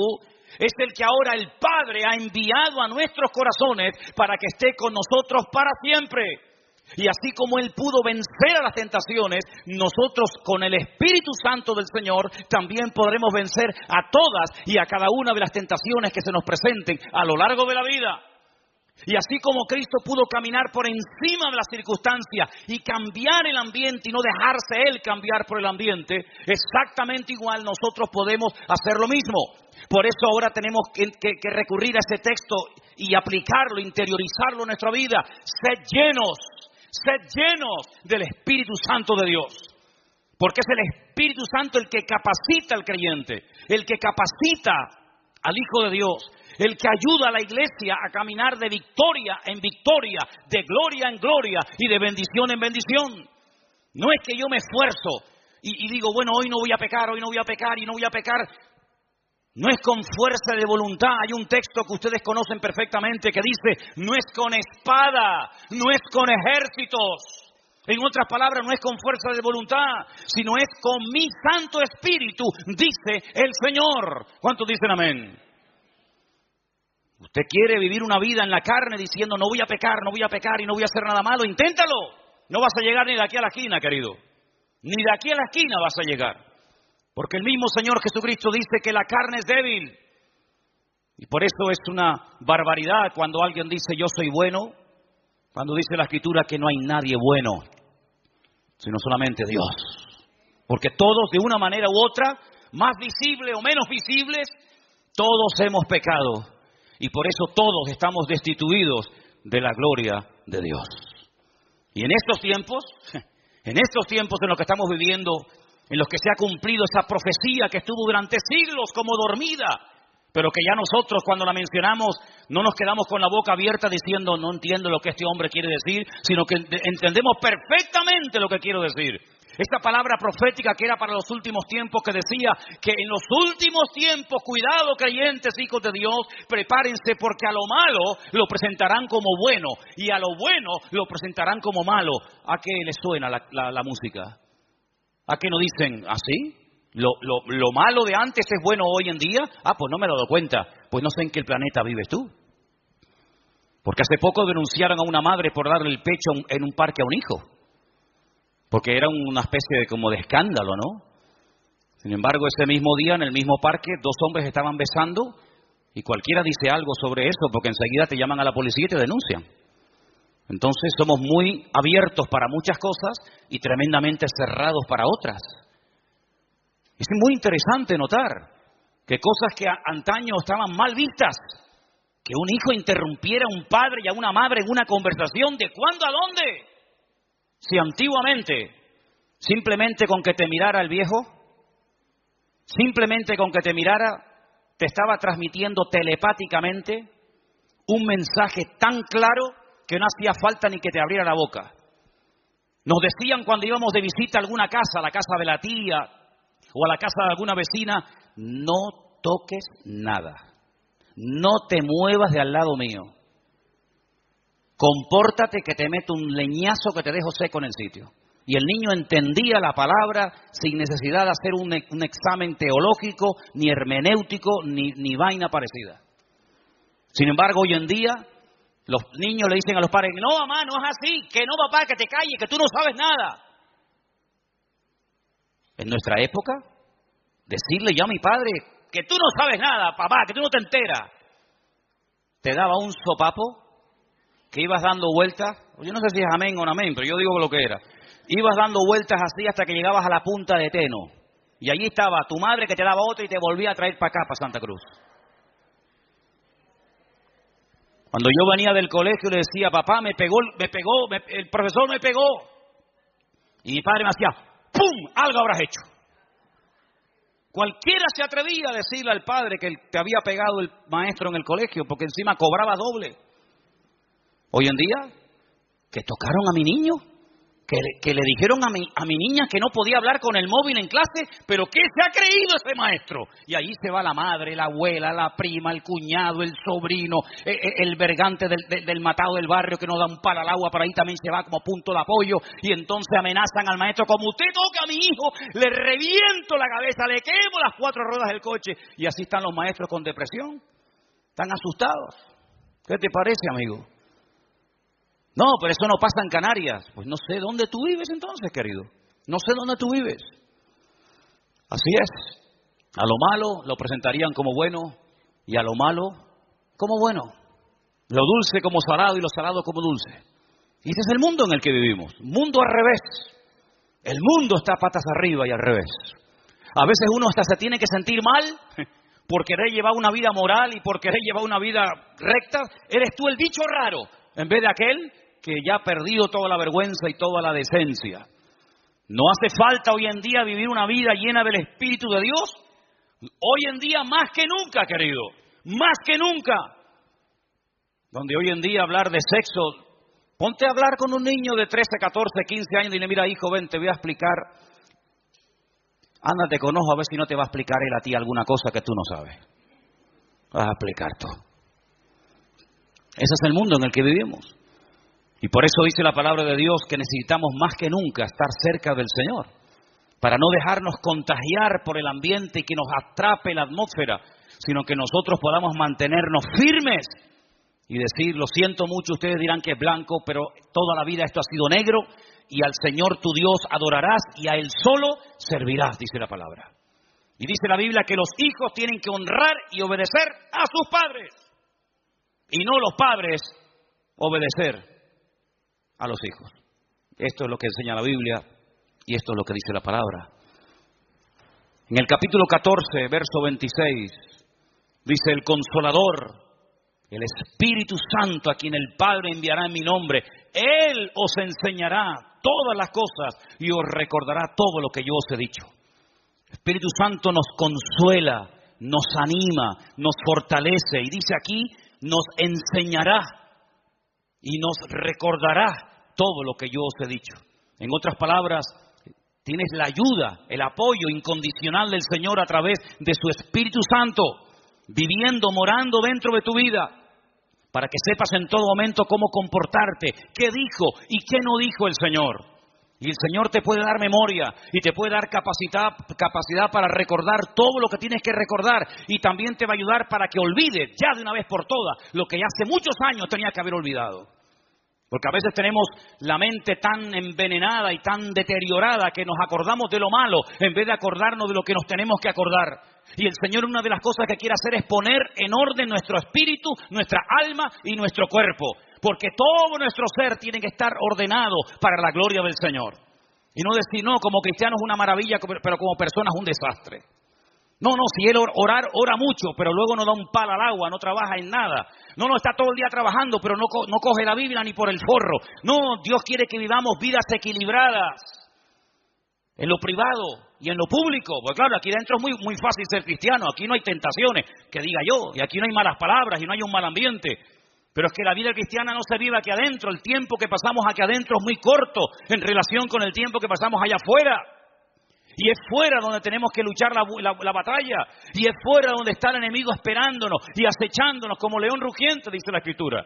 es el que ahora el Padre ha enviado a nuestros corazones para que esté con nosotros para siempre. Y así como Él pudo vencer a las tentaciones, nosotros con el Espíritu Santo del Señor también podremos vencer a todas y a cada una de las tentaciones que se nos presenten a lo largo de la vida. Y así como Cristo pudo caminar por encima de las circunstancias y cambiar el ambiente y no dejarse Él cambiar por el ambiente, exactamente igual nosotros podemos hacer lo mismo. Por eso ahora tenemos que recurrir a ese texto y aplicarlo, interiorizarlo en nuestra vida. Sed llenos del Espíritu Santo de Dios. Porque es el Espíritu Santo el que capacita al creyente, el que capacita al Hijo de Dios, el que ayuda a la iglesia a caminar de victoria en victoria, de gloria en gloria y de bendición en bendición. No es que yo me esfuerzo y digo, bueno, hoy no voy a pecar y no voy a pecar. No es con fuerza de voluntad. Hay un texto que ustedes conocen perfectamente que dice, no es con espada, no es con ejércitos. En otras palabras, no es con fuerza de voluntad, sino es con mi Santo Espíritu, dice el Señor. ¿Cuántos dicen amén? Usted quiere vivir una vida en la carne diciendo no voy a pecar y no voy a hacer nada malo. Inténtalo. No vas a llegar ni de aquí a la esquina, querido. Ni de aquí a la esquina vas a llegar. Porque el mismo Señor Jesucristo dice que la carne es débil. Y por eso es una barbaridad cuando alguien dice yo soy bueno. Cuando dice la Escritura que no hay nadie bueno, sino solamente Dios. Porque todos de una manera u otra, más visible o menos visibles, todos hemos pecado. Y por eso todos estamos destituidos de la gloria de Dios. Y en estos tiempos en los que estamos viviendo, en los que se ha cumplido esa profecía que estuvo durante siglos como dormida, pero que ya nosotros cuando la mencionamos no nos quedamos con la boca abierta diciendo no entiendo lo que este hombre quiere decir, sino que entendemos perfectamente lo que quiero decir. Esta palabra profética que era para los últimos tiempos, que decía que en los últimos tiempos, cuidado creyentes, hijos de Dios, prepárense porque a lo malo lo presentarán como bueno y a lo bueno lo presentarán como malo. ¿A qué les suena la música? ¿A qué no dicen así? ¿Lo malo de antes es bueno hoy en día? Pues no me he dado cuenta. Pues no sé en qué planeta vives tú. Porque hace poco denunciaron a una madre por darle el pecho en un parque a un hijo. Porque era una especie de escándalo, ¿no? Sin embargo, ese mismo día, en el mismo parque, 2 hombres estaban besando y cualquiera dice algo sobre eso porque enseguida te llaman a la policía y te denuncian. Entonces somos muy abiertos para muchas cosas y tremendamente cerrados para otras. Es muy interesante notar que cosas que antaño estaban mal vistas, que un hijo interrumpiera a un padre y a una madre en una conversación, ¿de cuándo a dónde? Si antiguamente, simplemente con que te mirara el viejo, simplemente con que te mirara, te estaba transmitiendo telepáticamente un mensaje tan claro que no hacía falta ni que te abriera la boca. Nos decían cuando íbamos de visita a alguna casa, a la casa de la tía o a la casa de alguna vecina, no toques nada, no te muevas de al lado mío. Compórtate que te meto un leñazo que te dejo seco en el sitio. Y el niño entendía la palabra sin necesidad de hacer un examen teológico, ni hermenéutico, ni vaina parecida. Sin embargo, hoy en día, los niños le dicen a los padres, no mamá, no es así, que no papá, que te calles, que tú no sabes nada. En nuestra época, decirle yo a mi padre que tú no sabes nada, papá, que tú no te enteras, te daba un sopapo que ibas dando vueltas. Yo no sé si es amén o no amén, pero yo digo lo que era. Ibas dando vueltas así hasta que llegabas a la punta de Teno. Y allí estaba tu madre que te daba otra y te volvía a traer para acá, para Santa Cruz. Cuando yo venía del colegio le decía, papá, el profesor me pegó. Y mi padre me hacía, ¡pum! Algo habrás hecho. Cualquiera se atrevía a decirle al padre que te había pegado el maestro en el colegio, porque encima cobraba doble. Hoy en día, que tocaron a mi niño, que le dijeron a mi niña que no podía hablar con el móvil en clase, pero ¿qué se ha creído ese maestro? Y allí se va la madre, la abuela, la prima, el cuñado, el sobrino, el vergante del matado del barrio que no da un palo al agua, por ahí también se va como punto de apoyo, y entonces amenazan al maestro, como usted toca a mi hijo, le reviento la cabeza, le quemo las 4 ruedas del coche. Y así están los maestros con depresión, están asustados. ¿Qué te parece, amigo? No, pero eso no pasa en Canarias. Pues no sé dónde tú vives entonces, querido. No sé dónde tú vives. Así es. A lo malo lo presentarían como bueno y a lo malo como bueno. Lo dulce como salado y lo salado como dulce. Y ese es el mundo en el que vivimos. Mundo al revés. El mundo está patas arriba y al revés. A veces uno hasta se tiene que sentir mal por querer llevar una vida moral y por querer llevar una vida recta. Eres tú el bicho raro en vez de aquel que ya ha perdido toda la vergüenza y toda la decencia. No hace falta hoy en día vivir una vida llena del Espíritu de Dios. Hoy en día más que nunca, querido. Más que nunca. Donde hoy en día hablar de sexo, ponte a hablar con un niño de 13, 14, 15 años y dile, mira hijo, ven, te voy a explicar. Ándate con ojo a ver si no te va a explicar él a ti alguna cosa que tú no sabes. Vas a explicar tú. Ese es el mundo en el que vivimos. Y por eso dice la palabra de Dios que necesitamos más que nunca estar cerca del Señor, para no dejarnos contagiar por el ambiente y que nos atrape la atmósfera, sino que nosotros podamos mantenernos firmes y decir, lo siento mucho, ustedes dirán que es blanco, pero toda la vida esto ha sido negro, y al Señor tu Dios adorarás y a Él solo servirás, dice la palabra. Y dice la Biblia que los hijos tienen que honrar y obedecer a sus padres, y no los padres obedecer a los hijos. Esto es lo que enseña la Biblia y esto es lo que dice la palabra. En el capítulo 14, verso 26, dice el Consolador, el Espíritu Santo, a quien el Padre enviará en mi nombre, Él os enseñará todas las cosas y os recordará todo lo que yo os he dicho. El Espíritu Santo nos consuela, nos anima, nos fortalece y dice aquí, nos enseñará y nos recordará todo lo que yo os he dicho. En otras palabras, tienes la ayuda, el apoyo incondicional del Señor a través de su Espíritu Santo, viviendo, morando dentro de tu vida, para que sepas en todo momento cómo comportarte, qué dijo y qué no dijo el Señor. Y el Señor te puede dar memoria y te puede dar capacidad para recordar todo lo que tienes que recordar, y también te va a ayudar para que olvides ya de una vez por todas lo que ya hace muchos años tenía que haber olvidado. Porque a veces tenemos la mente tan envenenada y tan deteriorada que nos acordamos de lo malo en vez de acordarnos de lo que nos tenemos que acordar. Y el Señor, una de las cosas que quiere hacer es poner en orden nuestro espíritu, nuestra alma y nuestro cuerpo. Porque todo nuestro ser tiene que estar ordenado para la gloria del Señor. Y no decir, no, como cristiano es una maravilla, pero como persona es un desastre. No, si él ora mucho, pero luego no da un palo al agua, no trabaja en nada. No, está todo el día trabajando, pero no coge la Biblia ni por el forro. No, Dios quiere que vivamos vidas equilibradas en lo privado y en lo público. Porque claro, aquí dentro es muy fácil ser cristiano. Aquí no hay tentaciones, que diga yo, y aquí no hay malas palabras y no hay un mal ambiente. Pero es que la vida cristiana no se vive aquí adentro. El tiempo que pasamos aquí adentro es muy corto en relación con el tiempo que pasamos allá afuera. Y es fuera donde tenemos que luchar la batalla. Y es fuera donde está el enemigo esperándonos y acechándonos como león rugiente, dice la Escritura.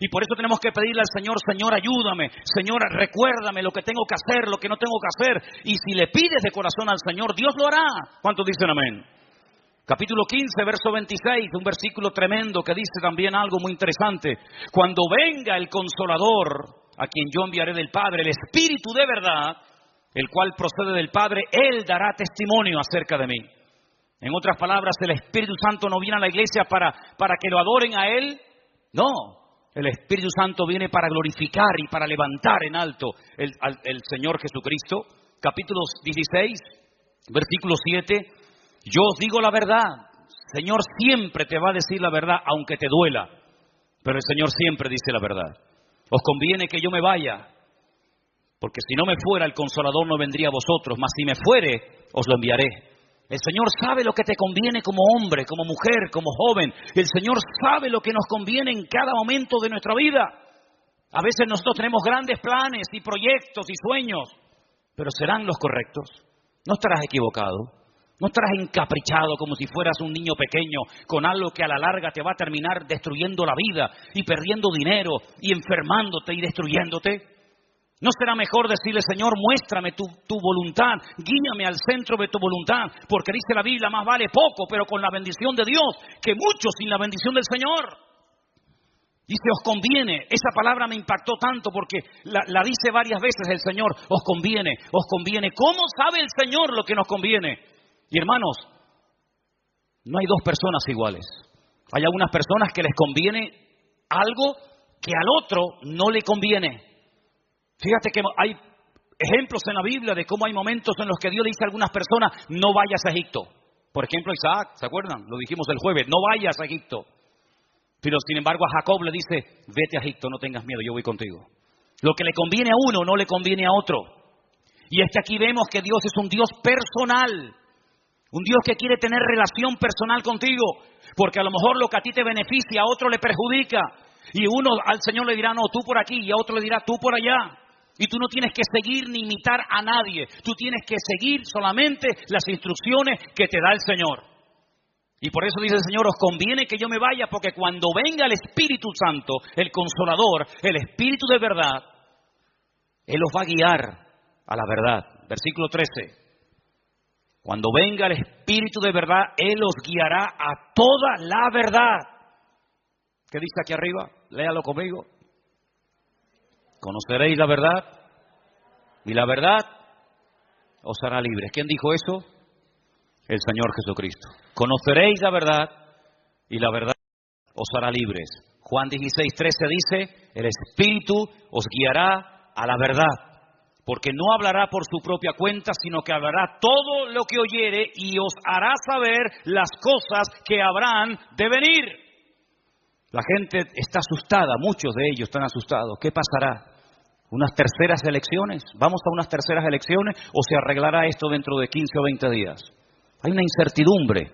Y por eso tenemos que pedirle al Señor, Señor, ayúdame, Señor, recuérdame lo que tengo que hacer, lo que no tengo que hacer. Y si le pides de corazón al Señor, Dios lo hará. ¿Cuántos dicen amén? Capítulo 15, verso 26, un versículo tremendo que dice también algo muy interesante. Cuando venga el Consolador, a quien yo enviaré del Padre, el Espíritu de verdad, el cual procede del Padre, Él dará testimonio acerca de mí. En otras palabras, el Espíritu Santo no viene a la iglesia para que lo adoren a Él. No, el Espíritu Santo viene para glorificar y para levantar en alto el Señor Jesucristo. Capítulo 16, versículo 7. Yo os digo la verdad. Señor siempre te va a decir la verdad, aunque te duela. Pero el Señor siempre dice la verdad. Os conviene que yo me vaya, porque si no me fuera, el Consolador no vendría a vosotros, mas si me fuere, os lo enviaré. El Señor sabe lo que te conviene como hombre, como mujer, como joven. El Señor sabe lo que nos conviene en cada momento de nuestra vida. A veces nosotros tenemos grandes planes y proyectos y sueños, pero ¿serán los correctos? No estarás equivocado. No estarás encaprichado como si fueras un niño pequeño con algo que a la larga te va a terminar destruyendo la vida y perdiendo dinero y enfermándote y destruyéndote. ¿No será mejor decirle, Señor, muéstrame tu voluntad, guíame al centro de tu voluntad? Porque dice la Biblia, más vale poco, pero con la bendición de Dios, que mucho sin la bendición del Señor. Dice, os conviene. Esa palabra me impactó tanto porque la dice varias veces el Señor, os conviene, os conviene. ¿Cómo sabe el Señor lo que nos conviene? Y hermanos, no hay dos personas iguales. Hay algunas personas que les conviene algo que al otro no le conviene. Fíjate que hay ejemplos en la Biblia de cómo hay momentos en los que Dios le dice a algunas personas, no vayas a Egipto. Por ejemplo, Isaac, ¿se acuerdan? Lo dijimos el jueves, no vayas a Egipto. Pero sin embargo a Jacob le dice, vete a Egipto, no tengas miedo, yo voy contigo. Lo que le conviene a uno no le conviene a otro. Y es que aquí vemos que Dios es un Dios personal. Un Dios que quiere tener relación personal contigo, porque a lo mejor lo que a ti te beneficia, a otro le perjudica. Y uno al Señor le dirá, no, tú por aquí, y a otro le dirá, tú por allá. Y tú no tienes que seguir ni imitar a nadie. Tú tienes que seguir solamente las instrucciones que te da el Señor. Y por eso dice el Señor, os conviene que yo me vaya, porque cuando venga el Espíritu Santo, el Consolador, el Espíritu de verdad, Él os va a guiar a la verdad. Versículo 13. Cuando venga el Espíritu de verdad, Él os guiará a toda la verdad. ¿Qué dice aquí arriba? Léalo conmigo. Conoceréis la verdad y la verdad os hará libres. ¿Quién dijo eso? El Señor Jesucristo. Conoceréis la verdad y la verdad os hará libres. Juan 16:13 dice, el Espíritu os guiará a la verdad. Porque no hablará por su propia cuenta, sino que hablará todo lo que oyere y os hará saber las cosas que habrán de venir. La gente está asustada, muchos de ellos están asustados. ¿Qué pasará? ¿Unas terceras elecciones? ¿Vamos a unas terceras elecciones o se arreglará esto dentro de 15 o 20 días? Hay una incertidumbre.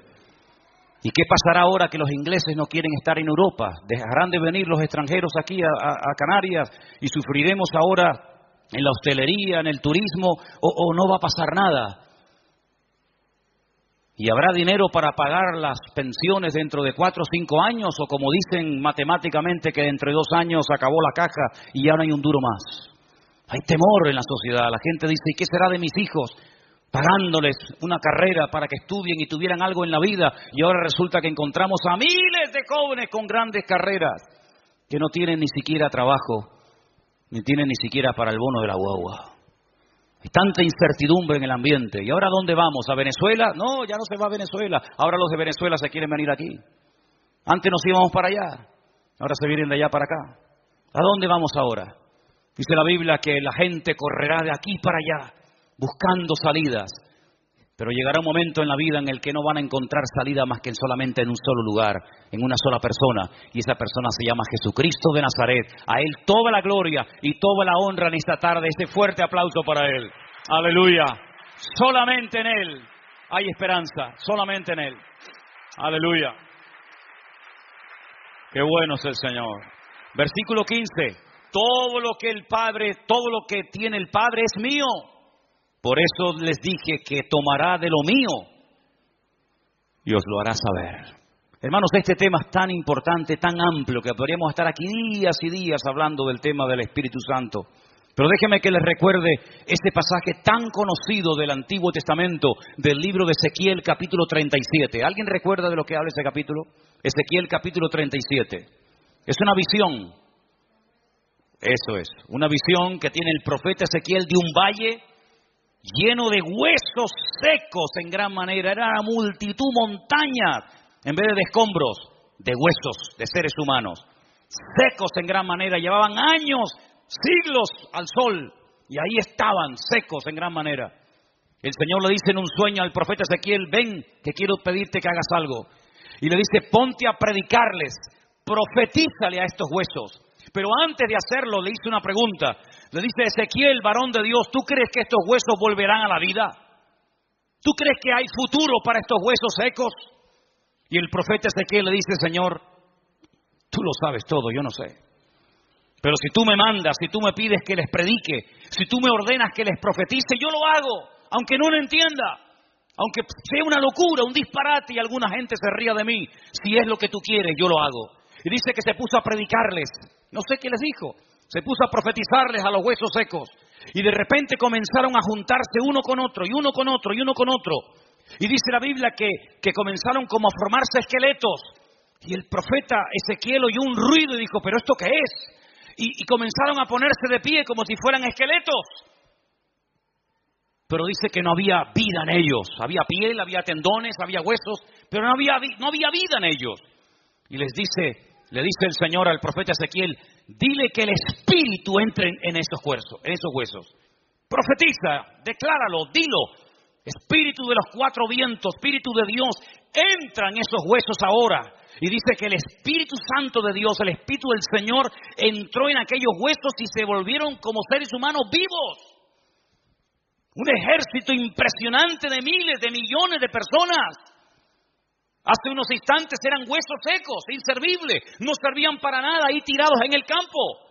¿Y qué pasará ahora que los ingleses no quieren estar en Europa? ¿Dejarán de venir los extranjeros aquí a Canarias y sufriremos ahora en la hostelería, en el turismo, o no va a pasar nada? ¿Y habrá dinero para pagar las pensiones dentro de 4 o 5 años? ¿O como dicen matemáticamente que dentro de 2 años acabó la caja y ya no hay un duro más? Hay temor en la sociedad. La gente dice, ¿y qué será de mis hijos? Pagándoles una carrera para que estudien y tuvieran algo en la vida. Y ahora resulta que encontramos a miles de jóvenes con grandes carreras que no tienen ni siquiera trabajo, ni tienen ni siquiera para el bono de la guagua. Hay tanta incertidumbre en el ambiente. ¿Y ahora dónde vamos? ¿A Venezuela? No, ya no se va a Venezuela. Ahora los de Venezuela se quieren venir aquí. Antes nos íbamos para allá. Ahora se vienen de allá para acá. ¿A dónde vamos ahora? Dice la Biblia que la gente correrá de aquí para allá, buscando salidas. Pero llegará un momento en la vida en el que no van a encontrar salida más que solamente en un solo lugar, en una sola persona. Y esa persona se llama Jesucristo de Nazaret. A Él toda la gloria y toda la honra en esta tarde. Este fuerte aplauso para Él. Aleluya. Solamente en Él hay esperanza. Solamente en Él. Aleluya. Qué bueno es el Señor. Versículo 15. Todo lo que el Padre, todo lo que tiene el Padre es mío. Por eso les dije que tomará de lo mío y os lo hará saber. Hermanos, este tema es tan importante, tan amplio, que podríamos estar aquí días y días hablando del tema del Espíritu Santo. Pero déjeme que les recuerde este pasaje tan conocido del Antiguo Testamento, del libro de Ezequiel, capítulo 37. ¿Alguien recuerda de lo que habla ese capítulo? Ezequiel, capítulo 37. Es una visión. Eso es, una visión que tiene el profeta Ezequiel de un valle lleno de huesos secos en gran manera. Era una multitud, montañas, en vez de escombros, de huesos, de seres humanos. Secos en gran manera, llevaban años, siglos al sol, y ahí estaban, secos en gran manera. El Señor le dice en un sueño al profeta Ezequiel: ven, que quiero pedirte que hagas algo. Y le dice: ponte a predicarles, profetízale a estos huesos. Pero antes de hacerlo, le hice una pregunta. Le dice: Ezequiel, varón de Dios, ¿tú crees que estos huesos volverán a la vida? ¿Tú crees que hay futuro para estos huesos secos? Y el profeta Ezequiel le dice: Señor, tú lo sabes todo, yo no sé. Pero si tú me mandas, si tú me pides que les predique, si tú me ordenas que les profetice, yo lo hago, aunque no lo entienda, aunque sea una locura, un disparate y alguna gente se ría de mí. Si es lo que tú quieres, yo lo hago. Y dice que se puso a predicarles. No sé qué les dijo. Se puso a profetizarles a los huesos secos. Y de repente comenzaron a juntarse uno con otro, y uno con otro, y uno con otro. Y dice la Biblia que comenzaron como a formarse esqueletos. Y el profeta Ezequiel oyó un ruido y dijo: ¿pero esto qué es? Y comenzaron a ponerse de pie como si fueran esqueletos. Pero dice que no había vida en ellos. Había piel, había tendones, había huesos, pero no había vida en ellos. Y le dice el Señor al profeta Ezequiel: dile que el Espíritu entre en esos huesos. Profetiza, decláralo, dilo. Espíritu de los cuatro vientos, Espíritu de Dios, entra en esos huesos ahora. Y dice que el Espíritu Santo de Dios, el Espíritu del Señor, entró en aquellos huesos y se volvieron como seres humanos vivos. Un ejército impresionante de miles, de millones de personas. Hace unos instantes eran huesos secos, inservibles, no servían para nada, ahí tirados en el campo.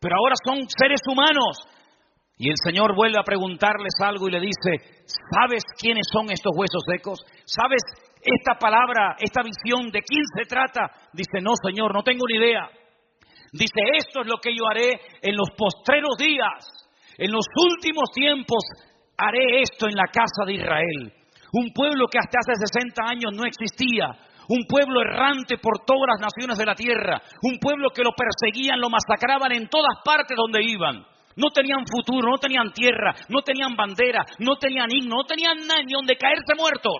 Pero ahora son seres humanos. Y el Señor vuelve a preguntarles algo y le dice: ¿sabes quiénes son estos huesos secos? ¿Sabes esta palabra, esta visión, de quién se trata? Dice: no, Señor, no tengo ni idea. Dice: esto es lo que yo haré en los postreros días. En los últimos tiempos haré esto en la casa de Israel. Un pueblo que hasta hace 60 años no existía. Un pueblo errante por todas las naciones de la tierra. Un pueblo que lo perseguían, lo masacraban en todas partes donde iban. No tenían futuro, no tenían tierra, no tenían bandera, no tenían himno, no tenían nada ni donde caerse muertos.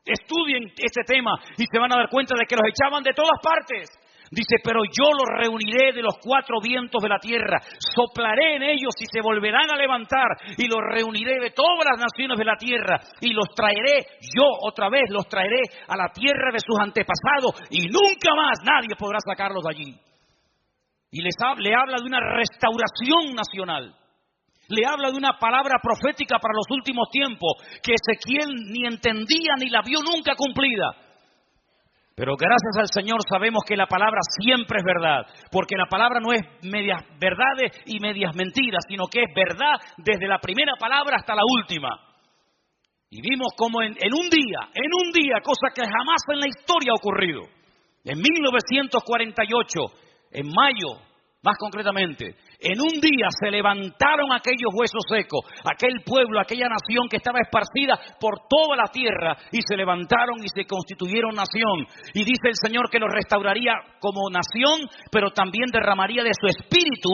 Estudien este tema y se van a dar cuenta de que los echaban de todas partes. Dice: pero yo los reuniré de los cuatro vientos de la tierra, soplaré en ellos y se volverán a levantar, y los reuniré de todas las naciones de la tierra, y los traeré, yo otra vez los traeré a la tierra de sus antepasados, y nunca más nadie podrá sacarlos de allí. Y le habla de una restauración nacional. Le habla de una palabra profética para los últimos tiempos, que Ezequiel ni entendía ni la vio nunca cumplida. Pero gracias al Señor sabemos que la palabra siempre es verdad, porque la palabra no es medias verdades y medias mentiras, sino que es verdad desde la primera palabra hasta la última. Y vimos como en un día, cosa que jamás en la historia ha ocurrido, en 1948, en mayo, más concretamente, en un día se levantaron aquellos huesos secos, aquel pueblo, aquella nación que estaba esparcida por toda la tierra, y se levantaron y se constituyeron nación. Y dice el Señor que los restauraría como nación, pero también derramaría de su espíritu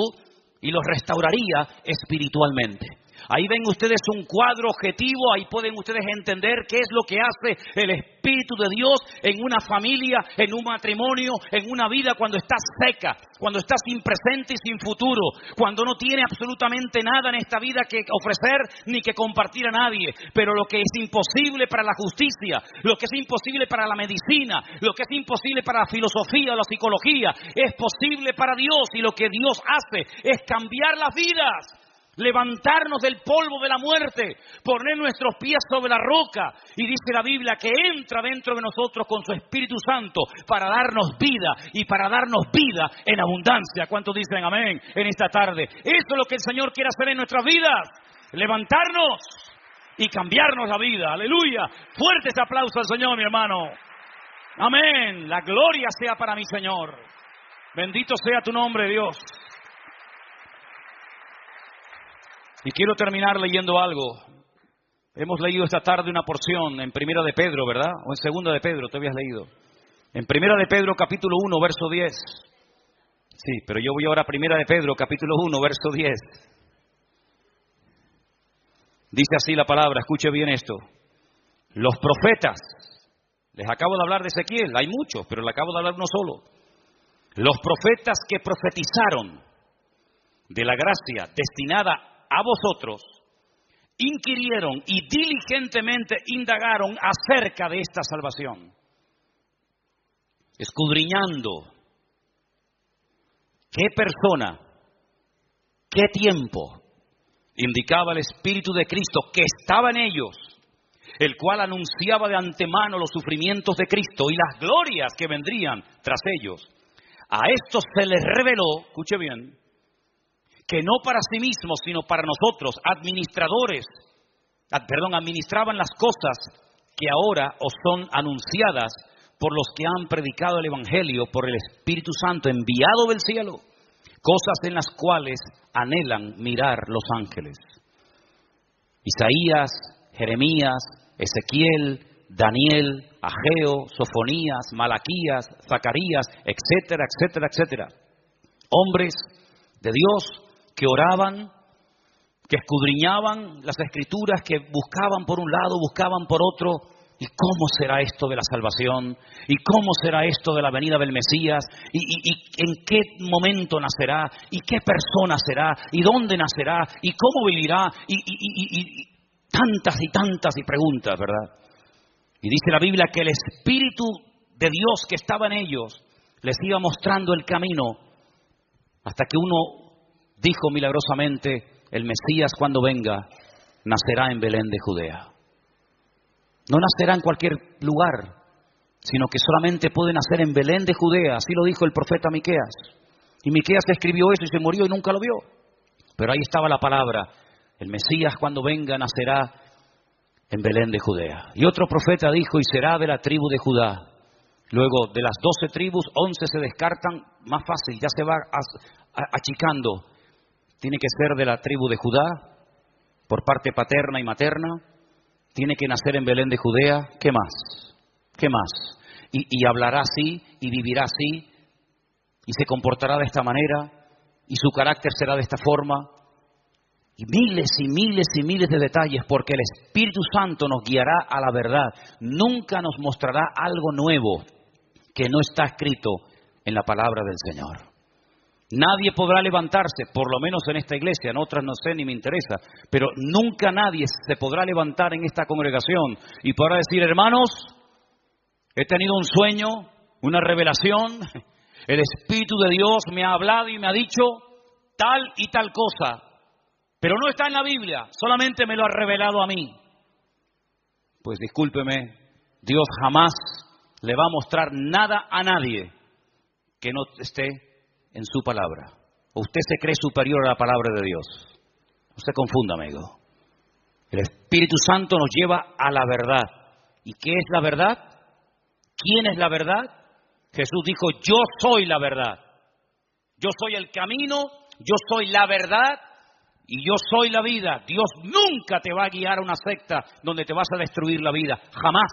y los restauraría espiritualmente. Ahí ven ustedes un cuadro objetivo, ahí pueden ustedes entender qué es lo que hace el Espíritu de Dios en una familia, en un matrimonio, en una vida cuando está seca, cuando está sin presente y sin futuro, cuando no tiene absolutamente nada en esta vida que ofrecer ni que compartir a nadie. Pero lo que es imposible para la justicia, lo que es imposible para la medicina, lo que es imposible para la filosofía o la psicología, es posible para Dios, y lo que Dios hace es cambiar las vidas. Levantarnos del polvo de la muerte, poner nuestros pies sobre la roca. Y dice la Biblia que entra dentro de nosotros con su Espíritu Santo para darnos vida, y para darnos vida en abundancia. ¿Cuántos dicen amén en esta tarde? Eso es lo que el Señor quiere hacer en nuestras vidas: levantarnos y cambiarnos la vida. Aleluya. Fuerte este aplauso al Señor, mi hermano. Amén. La gloria sea para mi Señor. Bendito sea tu nombre, Dios. Y quiero terminar leyendo algo. Hemos leído esta tarde una porción en Primera de Pedro, ¿verdad? O en Segunda de Pedro, te habías leído. En Primera de Pedro, capítulo 1, verso 10. Sí, pero yo voy ahora a Primera de Pedro, capítulo 1, verso 10. Dice así la palabra, escuche bien esto. Los profetas, les acabo de hablar de Ezequiel, hay muchos, pero le acabo de hablar uno solo. Los profetas que profetizaron de la gracia destinada a vosotros, inquirieron y diligentemente indagaron acerca de esta salvación, escudriñando qué persona, qué tiempo indicaba el Espíritu de Cristo que estaba en ellos, el cual anunciaba de antemano los sufrimientos de Cristo y las glorias que vendrían tras ellos. A estos se les reveló, escuche bien, que no para sí mismos, sino para nosotros, administraban las cosas que ahora os son anunciadas por los que han predicado el Evangelio por el Espíritu Santo enviado del cielo, cosas en las cuales anhelan mirar los ángeles. Isaías, Jeremías, Ezequiel, Daniel, Ageo, Sofonías, Malaquías, Zacarías, etcétera, etcétera, etcétera. Hombres de Dios que oraban, que escudriñaban las Escrituras, que buscaban por un lado, buscaban por otro. ¿Y cómo será esto de la salvación? ¿Y cómo será esto de la venida del Mesías? ¿Y en qué momento nacerá? ¿Y qué persona será? ¿Y dónde nacerá? ¿Y cómo vivirá? Y tantas preguntas, ¿verdad? Y dice la Biblia que el Espíritu de Dios que estaba en ellos les iba mostrando el camino hasta que uno dijo milagrosamente, el Mesías cuando venga nacerá en Belén de Judea. No nacerá en cualquier lugar, sino que solamente puede nacer en Belén de Judea. Así lo dijo el profeta Miqueas. Y Miqueas escribió eso y se murió y nunca lo vio. Pero ahí estaba la palabra. El Mesías cuando venga nacerá en Belén de Judea. Y otro profeta dijo, y será de la tribu de Judá. Luego de las 12 tribus, 11 se descartan. Más fácil, ya se va achicando. Tiene que ser de la tribu de Judá, por parte paterna y materna. Tiene que nacer en Belén de Judea. ¿Qué más? ¿Qué más? Y hablará así, y vivirá así, y se comportará de esta manera, y su carácter será de esta forma. Y miles y miles y miles de detalles, porque el Espíritu Santo nos guiará a la verdad. Nunca nos mostrará algo nuevo que no está escrito en la palabra del Señor. Nadie podrá levantarse, por lo menos en esta iglesia, en otras no sé ni me interesa, pero nunca nadie se podrá levantar en esta congregación y podrá decir, hermanos, he tenido un sueño, una revelación, el Espíritu de Dios me ha hablado y me ha dicho tal y tal cosa, pero no está en la Biblia, solamente me lo ha revelado a mí. Pues discúlpeme, Dios jamás le va a mostrar nada a nadie que no esté en su palabra. ¿O usted se cree superior a la palabra de Dios? No se confunda, amigo. El Espíritu Santo nos lleva a la verdad. ¿Y qué es la verdad? ¿Quién es la verdad? Jesús dijo, yo soy la verdad. Yo soy el camino, yo soy la verdad y yo soy la vida. Dios nunca te va a guiar a una secta donde te vas a destruir la vida. Jamás.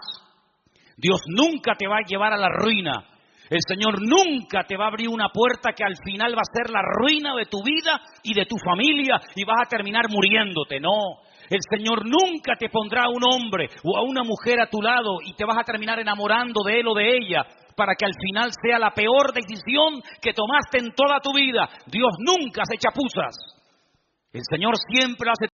Dios nunca te va a llevar a la ruina. El Señor nunca te va a abrir una puerta que al final va a ser la ruina de tu vida y de tu familia y vas a terminar muriéndote. No, el Señor nunca te pondrá a un hombre o a una mujer a tu lado y te vas a terminar enamorando de él o de ella para que al final sea la peor decisión que tomaste en toda tu vida. Dios nunca hace chapuzas. El Señor siempre hace